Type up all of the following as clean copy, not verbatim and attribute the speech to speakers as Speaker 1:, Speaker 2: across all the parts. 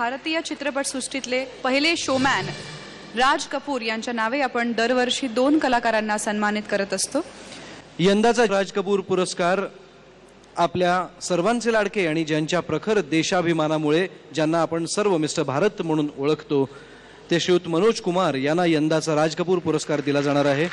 Speaker 1: भारतीय चित्रपटसृष्टीतले पहिले शोमॅन राज कपूर यांच्या नावे आपण दरवर्षी 2 कलाकारांना सन्मानित करत असतो।
Speaker 2: यंदाचा राज कपूर पुरस्कार आपल्या सर्वांचे लाडके आणि ज्यांच्या प्रखर देशाभिमानामुळे ज्यांना आपण सर्व मिस्टर भारत म्हणून ओळखतो ते श्रीयुत मनोज कुमार यांना यंदाचा राज कपूर पुरस्कार दिला जाणार आहे।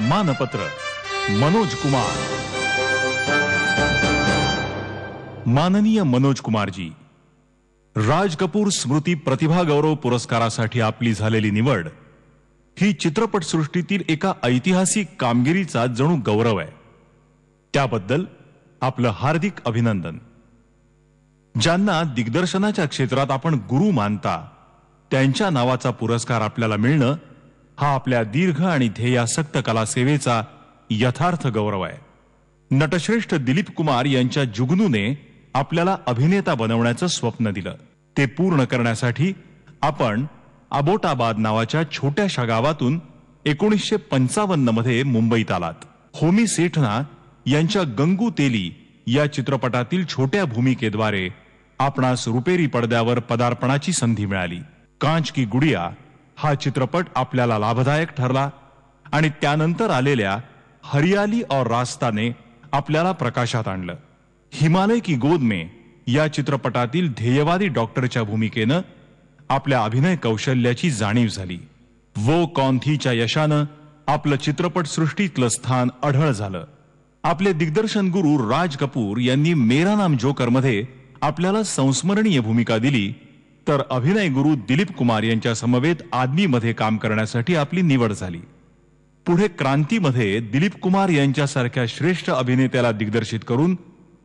Speaker 3: मानपत्र मनोज कुमार। माननीय मनोज कुमार जी, राज कपूर स्मृती प्रतिभा गौरव पुरस्कारासाठी आपली झालेली निवड ही चित्रपटसृष्टीतील एका ऐतिहासिक कामगिरीचा जणू गौरव आहे। त्याबद्दल आपलं हार्दिक अभिनंदन। ज्यांना दिग्दर्शनाच्या क्षेत्रात आपण गुरु मानता त्यांच्या नावाचा पुरस्कार आपल्याला मिळणं हा आपल्या दीर्घ आणि ध्येयासक्त कलासेवेचा यथार्थ गौरव आहे। नटश्रेष्ठ दिलीप कुमार यांच्या जुगनूने आपल्याला अभिनेता बनवण्याचं स्वप्न दिलं। ते पूर्ण करण्यासाठी आपण अबोटाबाद नावाच्या छोट्याशा गावातून 1955 मध्ये मुंबईत आलात। होमी सेठना यांच्या गंगू तेली या चित्रपटातील छोट्या भूमिकेद्वारे आपणास रुपेरी पडद्यावर पदार्पणाची संधी मिळाली। कांच की गुडिया हा चित्रपट आपल्याला लाभदायक ठरला आणि त्यानंतर आलेल्या हरियाली और रास्ताने आपल्याला प्रकाशात आणलं। हिमालय की गोद में या चित्रपटातील ध्येयवादी डॉक्टरच्या भूमिकेनं आपल्या अभिनय कौशल्याची जाणीव झाली। वो कौन थीच्या यशानं आपलं चित्रपटसृष्टीतलं स्थान अढळ झालं। आपले दिग्दर्शन गुरु राज कपूर यांनी मेरा नाम जोकर मध्ये आपल्याला संस्मरणीय भूमिका दिली, तर अभिनय गुरु दिलीप कुमार यांच्या समवेत आदमी मध्ये काम करण्यासाठी आपली निवड झाली। पुढे क्रांतीमध्ये दिलीप कुमार यांच्यासारख्या श्रेष्ठ अभिनेत्याला दिग्दर्शित करून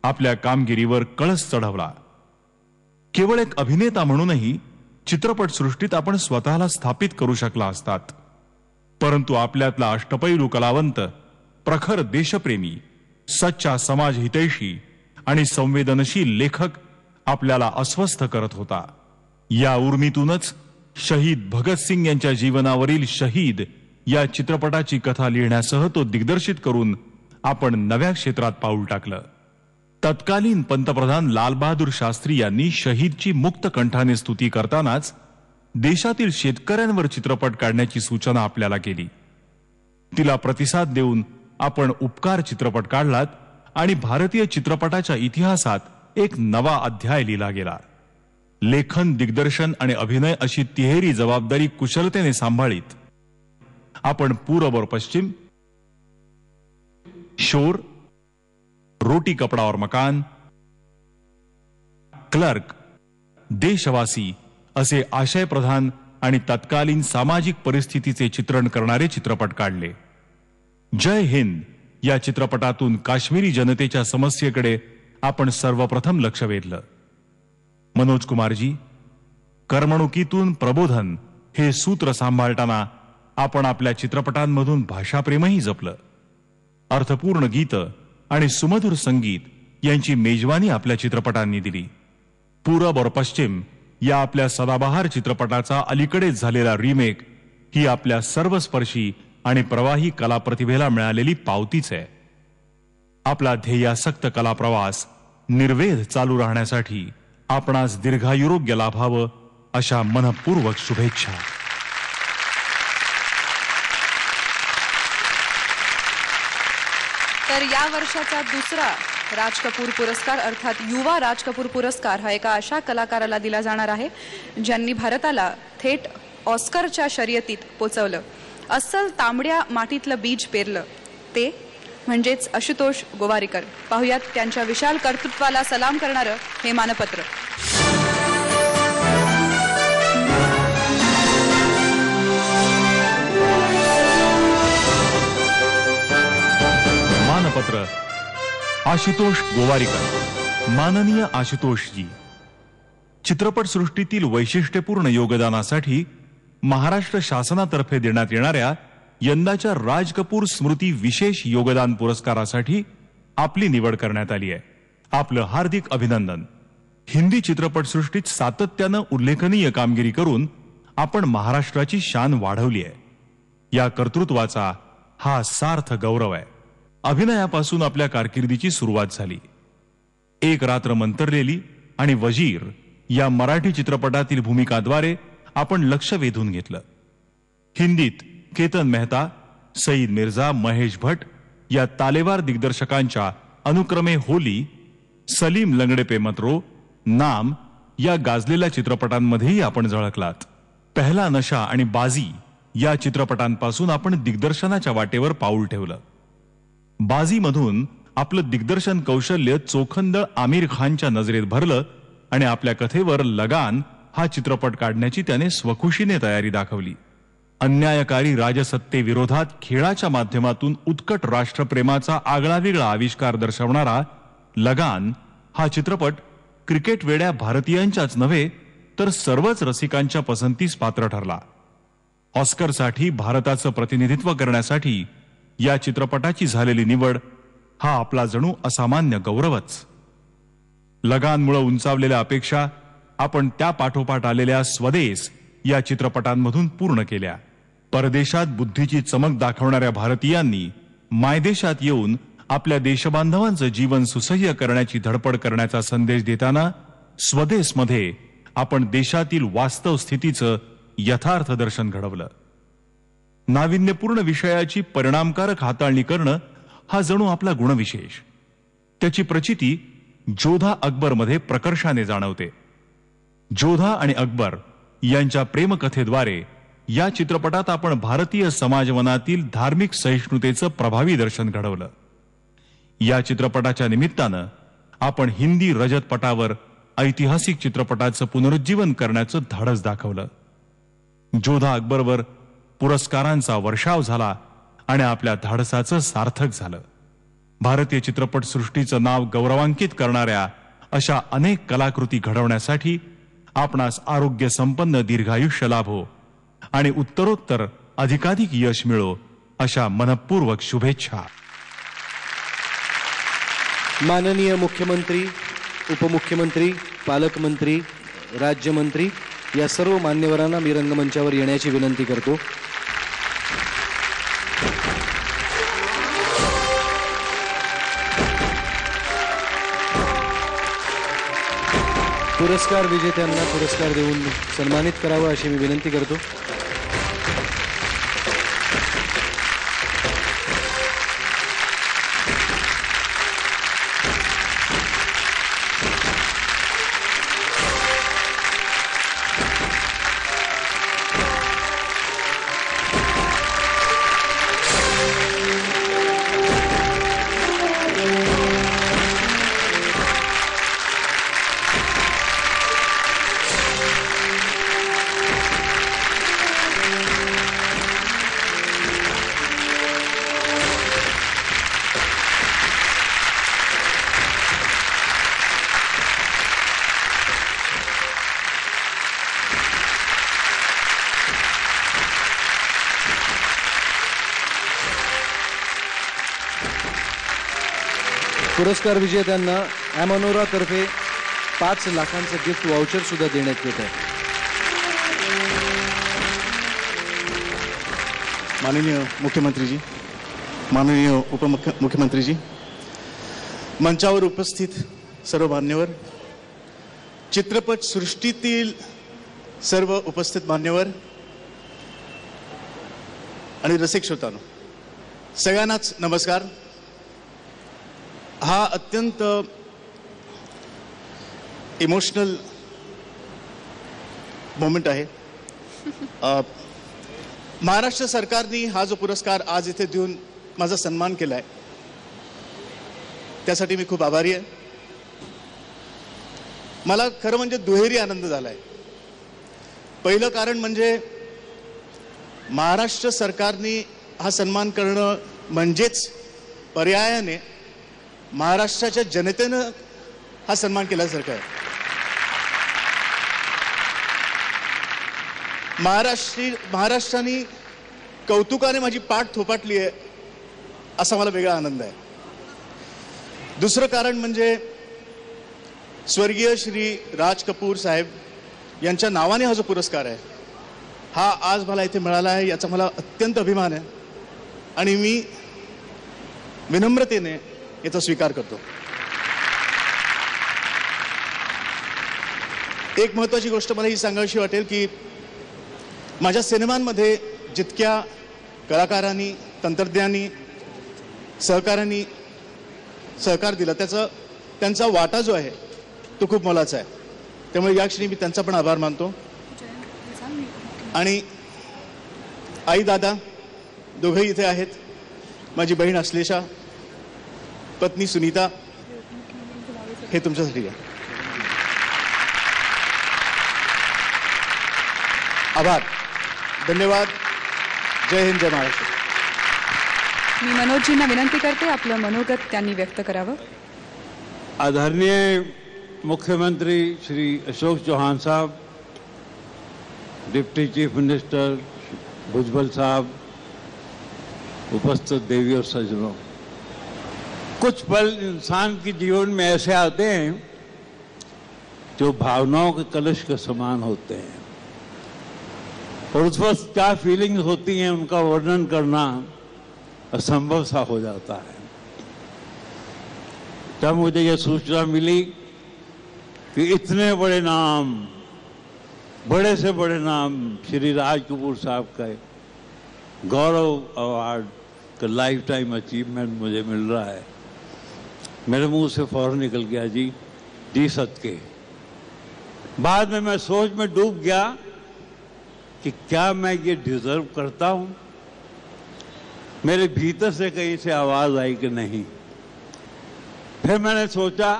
Speaker 3: आपल्या कामगिरीवर कळस चढवला। केवळ एक अभिनेता म्हणूनही चित्रपटसृष्टीत आपण स्वतःला स्थापित करू शकला असतात, परंतु आपल्यातला अष्टपैलू कलावंत, प्रखर देशप्रेमी, सच्चा समाज हितैषी आणि संवेदनशील लेखक आपल्याला अस्वस्थ करत होता। या उर्मीतूनच शहीद भगतसिंग यांच्या जीवनावरील शहीद या चित्रपटाची कथा लिहिण्यासह तो दिग्दर्शित करून आपण नव्या क्षेत्रात पाऊल टाकलं। तत्कालीन पंतप्रधान लालबहादूर शास्त्री यांनी शहीदची मुक्त कंठाने स्तुती करतानाच देशातील शेतकऱ्यांवर चित्रपट काढण्याची सूचना आपल्याला केली। तिला प्रतिसाद देऊन आपण उपकार चित्रपट काढलात आणि भारतीय चित्रपटाच्या इतिहासात एक नवा अध्याय लिहिला गेला। लेखन, दिग्दर्शन आणि अभिनय अशी तिहेरी जबाबदारी कुशलतेने सांभाळीत आपण पूरब और पश्चिम, शोर, रोटी कपड़ा और मकान, क्लर्क, देशवासी असे आशयप्रधान आणि तत्कालीन सामाजिक परिस्थितीचे चित्रण करणारे चित्रपट काढले। जय हिंद या चित्रपटातून काश्मीरी जनतेच्या समस्येकडे आपण सर्वप्रथम लक्ष वेधलं। मनोज कुमारजी, कर्मणुकीतून प्रबोधन हे सूत्र सांभाळताना आपण आपल्या चित्रपटांमधून भाषाप्रेमही जपलं। अर्थपूर्ण गीत आणि सुमधुर संगीत यांची मेजवानी आपल्या चित्रपटांनी दिली। पूरब और पश्चिम या आपल्या सदाबहार चित्रपटाचा अलीकडेच झालेला रिमेक ही आपल्या सर्वस्पर्शी आणि प्रवाही कलाप्रतिभेला मिळालेली पावतीच आहे। आपला ध्येयासक्त कलाप्रवास निर्वेध चालू राहण्यासाठी आपणास दीर्घायुरोग्य लाभावं अशा मनपूर्वक शुभेच्छा।
Speaker 1: तर या वर्षाचा दुसरा राज कपूर पुरस्कार अर्थात युवा राज कपूर पुरस्कार हा एका अशा कलाकाराला दिला जाणार आहे ज्यांनी भारताला थेट ऑस्करच्या शर्यतीत पोचवलं। अस्सल तांबड्या मातीतलं बीज पेरलं ते म्हणजेच आशुतोष गोवारीकर। पाहुयात त्यांच्या विशाल कर्तृत्वाला सलाम करणारं हे मानपत्र।
Speaker 3: मानपत्र आशुतोष गोवारीकर। माननीय आशुतोष जी, चित्रपटसृष्टीतील वैशिष्ट्यपूर्ण योगदानासाठी महाराष्ट्र शासनातर्फे देण्यात येणाऱ्या यंदाच्या राज कपूर स्मृती विशेष योगदान पुरस्कारासाठी आपली निवड करण्यात आली आहे। आपलं हार्दिक अभिनंदन। हिंदी चित्रपटसृष्टीत सातत्यानं उल्लेखनीय कामगिरी करून आपण महाराष्ट्राची शान वाढवली आहे. या कर्तृत्वाचा हा सार्थ गौरव आहे. अभिनयापासून आपल्या कारकिर्दीची सुरुवात झाली. एक रात्र मंतरलेली आणि वजीर या मराठी चित्रपटातील भूमिकाद्वारे आपण लक्ष वेधून घेतलं. हिंदीत केतन मेहता, सईद मिर्झा, महेश भट्ट या तालेवार दिग्दर्शकांच्या अनुक्रमे होली, सलीम लंगडे पे मत रो, नाम या गाजलेल्या चित्रपटांमध्येही आपण झळकलात. पहला नशा आणि बाजी या चित्रपटांपासून आपण दिग्दर्शनाच्या वाटेवर पाऊल ठेवलं. बाजीमधून आपलं दिग्दर्शन कौशल्य चोखंदळ आमिर खानच्या नजरेत भरलं आणि आपल्या कथेवर लगान हा चित्रपट काढण्याची त्याने स्वखुशीने तयारी दाखवली. अन्यायकारी राजसत्तेविरोधात खेळाच्या माध्यमातून उत्कट राष्ट्रप्रेमाचा आगळावेगळा आविष्कार दर्शवणारा लगान हा चित्रपट क्रिकेट वेड्या भारतीयांच्याच नव्हे तर सर्वच रसिकांच्या पसंतीस पात्र ठरला. ऑस्करसाठी भारताचं प्रतिनिधित्व करण्यासाठी या चित्रपटाची झालेली निवड हा आपला जणू असामान्य गौरवच. लगानमुळे उंचावलेल्या अपेक्षा आपण त्या पाठोपाठ आलेल्या स्वदेश या चित्रपटांमधून पूर्ण केल्या. परदेशात बुद्धीची चमक दाखवणाऱ्या भारतीयांनी मायदेशात येऊन आपल्या देशबांधवांचं जीवन सुसह्य करण्याची धडपड करण्याचा संदेश देताना स्वदेशमध्ये आपण देशातील वास्तव स्थितीचं यथार्थ दर्शन घडवलं. नाविन्यपूर्ण विषयाची परिणामकारक हाताळणी करणं हा जणू आपला गुणविशेष. त्याची प्रचिती जोधा अकबरमध्ये प्रकर्षाने जाणवते. जोधा आणि अकबर यांच्या प्रेमकथेद्वारे या चित्रपटात आपण भारतीय समाजवनातील धार्मिक सहिष्णुतेचं प्रभावी दर्शन घडवलं. या चित्रपटाच्या निमित्तानं आपण हिंदी रजतपटावर ऐतिहासिक चित्रपटाचं पुनरुज्जीवन करण्याचं धाडस दाखवलं. जोधा अकबरवर पुरस्कारांचा वर्षाव झाला आणि आपल्या धाडसाचं सार्थक झालं. भारतीय चित्रपटसृष्टीचं नाव गौरवांकित करणाऱ्या अशा अनेक कलाकृती घडवण्यासाठी आपणास आरोग्य संपन्न दीर्घायुष्य लाभो आणि उत्तरोत्तर अधिकाधिक यश मिळो अशा मनपूर्वक शुभेच्छा.
Speaker 2: माननीय मुख्यमंत्री, उपमुख्यमंत्री, पालकमंत्री, राज्यमंत्री या सर्व मान्यवरांना मी रंगमंचावर येण्याची विनंती करतो. पुरस्कार विजेत्यांना पुरस्कार देऊन सन्मानित करावं अशी मी विनंती करतो. पुरस्कार विजेत्यांना ॲमोनोरा तर्फे 5 लाखांचं गिफ्ट वाउचर सुद्धा देण्यात येत आहे.
Speaker 4: माननीय मुख्यमंत्रीजी, माननीय उपमुख्यमंत्रीजी, मंचावर उपस्थित सर्व मान्यवर, चित्रपट सृष्टीतील सर्व उपस्थित मान्यवर आणि रसिक श्रोतांनो, सगळ्यांनाच नमस्कार. हा अत्यंत इमोशनल मोमेंट आहे. महाराष्ट्र सरकारने हा जो पुरस्कार आज इथे देऊन माझा सन्मान केला आहे त्यासाठी मी खूप आभारी आहे. मला खरं म्हणजे दुहेरी आनंद झाला आहे. पहिलं कारण म्हणजे महाराष्ट्र सरकारने हा सन्मान करणं म्हणजेच पर्यायाने महाराष्ट्राच्या जनतेनं हा सन्मान केल्यासारखा आहे. महाराष्ट्राने कौतुकाने माझी पाठ थोपाटली आहे असा मला वेगळा आनंद आहे. दुसरं कारण म्हणजे स्वर्गीय श्री राज कपूर साहेब यांच्या नावाने हा जो पुरस्कार आहे हा आज मला इथे मिळाला आहे याचा मला अत्यंत अभिमान आहे आणि मी विनम्रतेने याचा स्वीकार करतो. एक महत्त्वाची गोष्ट मला ही सांगावीशी वाटेल की माझ्या सिनेमांमध्ये जितक्या कलाकारांनी, तंत्रज्ञांनी, सहकाऱ्यांनी सहकार दिला त्यांचा वाटा जो आहे तो खूप मोलाचा आहे. त्यामुळे या क्षणी मी त्यांचा पण आभार मानतो. आणि आई दादा दोघंही इथे आहेत. माझी बहीण अश्लेषा, पत्नी सुनीता, हे तुमच्यासाठी आहे. आभार, धन्यवाद. जय हिंद, जय महाराष्ट्र.
Speaker 1: मी मनोजजींना विनंती करते आपलं मनोगत त्यांनी व्यक्त करावं.
Speaker 5: आदरणीय मुख्यमंत्री श्री अशोक चौहान साहब, डिप्टी चीफ मिनिस्टर भुजबल साहब, उपस्थित देवी और सज्जनों, कुछ पल इंसान के जीवन में ऐसे आते हैं जो भावनाओं के कलश के समान होते हैं और उस वक्त क्या फीलिंग्स होती हैं उनका वर्णन करना असंभव सा हो जाता है. तब मुझे यह सूचना मिली कि इतने बड़े नाम, बड़े से बड़े नाम श्री राज कपूर साहब का गौरव अवार्ड का लाइफ टाइम अचीवमेंट मुझे मिल रहा है. मेरे मुंह से फौरन निकल गया जी सदके. बाद में मैं सोच में डूब गया कि क्या मैं ये डिजर्व करता हूं. मेरे भीतर से कहीं से आवाज आई कि नहीं. फिर मैंने सोचा,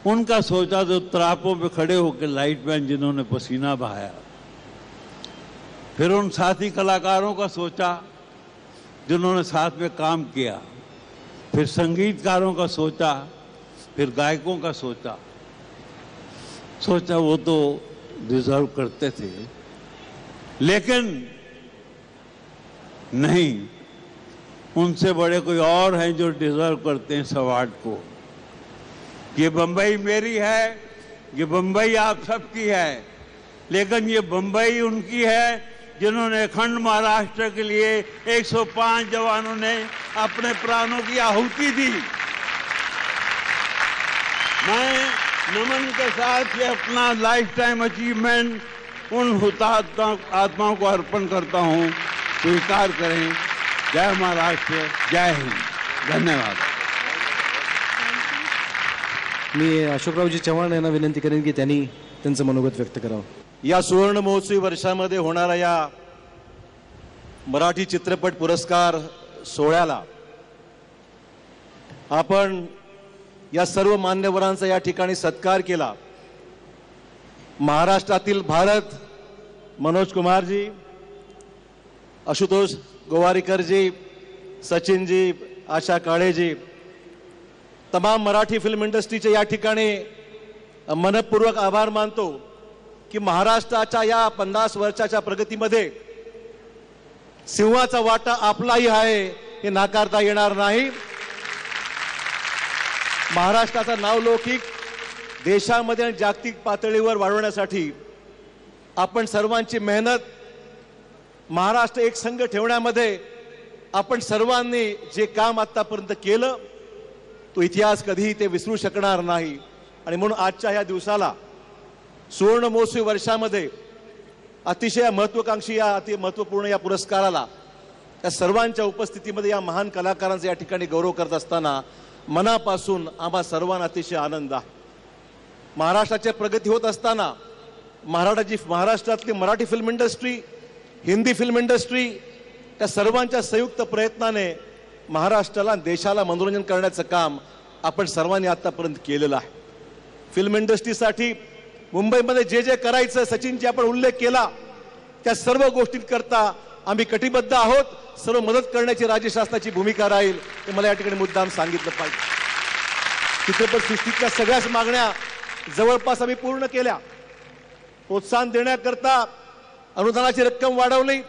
Speaker 5: उनका सोचा जो त्रापों पे खड़े होकर लाइट मैन जिन्होंने पसीना बहाया. फिर उन साथी कलाकारों का सोचा जिन्होंने साथ में काम किया. फिर संगीतकारों का सोचा, फिर गायकों का सोचा वो तो डिजर्व करते थे, लेकिन नहीं, उनसे बड़े कोई और हैं जो डिजर्व करते हैं इस अवार्ड को. ये बम्बई मेरी है, ये बम्बई आप सबकी है, लेकिन ये बम्बई उनकी है जिन्होंने अखंड महाराष्ट्र के लिए 105 जवानों ने अपने प्राणों की आहुति दी. मैं नमन के साथ ये अपना लाइफ टाइम अचीवमेंट उन हुतात्मा आत्माओं को अर्पण करता हूं. स्वीकार करें. जय महाराष्ट्र, जय हिंद. धन्यवाद.
Speaker 2: मी अशोकरावजी चव्हाण यांना विनंती करेन की त्यांनी त्यांचं मनोगत व्यक्त करावं.
Speaker 6: या सुवर्ण महोत्सवी वर्षामध्ये होणारा या मराठी चित्रपट पुरस्कार सोहळ्याला आपण या सर्व मान्यवरांचा या ठिकाणी सत्कार केला. महाराष्ट्रातील भारत, मनोज कुमारजी, आशुतोष गोवारीकरजी, सचिनजी, आशा काळेजी, तमाम मराठी फिल्म इंडस्ट्रीचे या ठिकाणी मनपूर्वक आभार मानतो की महाराष्ट्राच्या या 50 वर्षाच्या प्रगतीमध्ये सिंहाचा वाटा आपलाही आहे हे नाकारता येणार नाही. महाराष्ट्राचा नावलौकिक देशामध्ये आणि जागतिक पातळीवर वाढवण्यासाठी आपण सर्वांची मेहनत, महाराष्ट्र एक संघ ठेवण्यामध्ये आपण सर्वांनी जे काम आतापर्यंत केलं तो इतिहास कधीही ते विसरू शकणार नाही. आणि म्हणून आजच्या ह्या दिवसाला, सुवर्ण महोत्सवी वर्षामध्ये अतिशय महत्त्वाकांक्षी या अति महत्त्वपूर्ण या पुरस्काराला या सर्वांच्या उपस्थितीमध्ये या महान कलाकारांचा या ठिकाणी गौरव करत असताना मनापासून आम्हा सर्वांना अतिशय आनंद आहे. महाराष्ट्राची प्रगती होत असताना महाराष्ट्रातली Marathi film industry, Hindi film industry त्या सर्वांच्या संयुक्त प्रयत्नाने महाराष्ट्राला, देशाला मनोरंजन करण्याचं काम आपण सर्वांनी आतापर्यंत केलेलं आहे. फिल्म इंडस्ट्रीसाठी मुंबईमध्ये जे जे करायचं, सचिनजी आपण उल्लेख केला, त्या सर्व गोष्टींकरता आम्ही कटिबद्ध आहोत. सर्व मदत करण्याची राज्य शासनाची भूमिका राहील हे मला या ठिकाणी मुद्दाम सांगितलं पाहिजे. चित्रपट सृष्टीतल्या सगळ्याच मागण्या जवळपास आम्ही पूर्ण केल्या. प्रोत्साहन देण्याकरता अनुदानाची रक्कम वाढवली.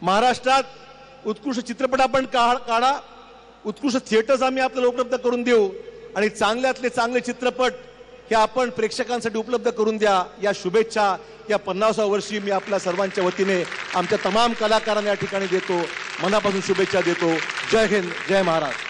Speaker 6: महाराष्ट्रात उत्कृष्ट चित्रपट आपण काढा, उत्कृष्ट थिएटर्स आम्ही आपल्याला उपलब्ध करून देऊ आणि चांगल्यातले चांगले चित्रपट हे आपण प्रेक्षकांसाठी उपलब्ध करून द्या. या शुभेच्छा या 50व्या वर्षी मी आपल्या सर्वांच्या वतीने आमच्या तमाम कलाकारांना या ठिकाणी देतो, मनापासून शुभेच्छा देतो. जय हिंद, जय महाराष्ट्र.